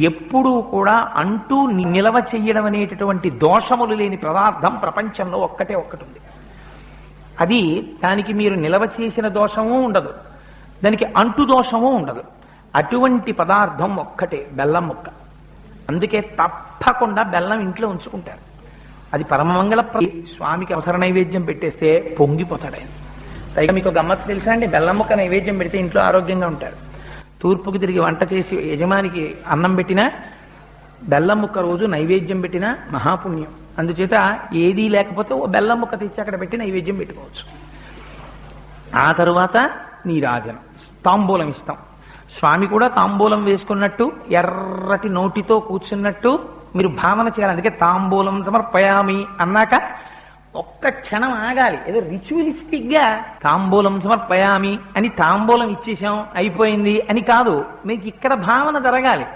ఎప్పుడూ కూడా అంటూ నిలవ చెయ్యడం అనేటటువంటి దోషములు లేని పదార్థం ప్రపంచంలో ఒక్కటే ఒక్కటి ఉంది. అది దానికి మీరు నిలవ చేసిన దోషము ఉండదు, దానికి అంటు దోషము ఉండదు. అటువంటి పదార్థం ఒక్కటే బెల్లం ముక్క. అందుకే తప్పకుండా బెల్లం ఇంట్లో ఉంచుకుంటారు. అది పరమమంగళ స్వామికి అవసర నైవేద్యం పెట్టేస్తే పొంగిపోతాడు ఆయన. పైగా మీకు గమ్మత్తు తెలుసా అండి, బెల్లం ముక్క నైవేద్యం పెడితే ఇంట్లో ఆరోగ్యంగా ఉంటారు. తూర్పుకి తిరిగి వంట చేసి యజమానికి అన్నం పెట్టినా బెల్లం ముక్క రోజు నైవేద్యం పెట్టినా మహాపుణ్యం. అందుచేత ఏదీ లేకపోతే ఓ బెల్లం ముక్క తెచ్చి అక్కడ పెట్టి నైవేద్యం పెట్టుకోవచ్చు. ఆ తరువాత నీరాజనం, తాంబూలం ఇస్తాం. స్వామి కూడా తాంబూలం వేసుకున్నట్టు ఎర్రటి నోటితో కూర్చున్నట్టు మీరు భావన చేయాలి. అందుకే తాంబూలం సమర్పయామి అన్నాక ఒక్క క్షణం ఆగాలి. ఏదో రిచువలిస్టిక్ గా తాంబూలం సమర్పయామి అని తాంబూలం ఇచ్చేసాం అయిపోయింది అని కాదు, మీకు ఇక్కడ భావన జరగాలి.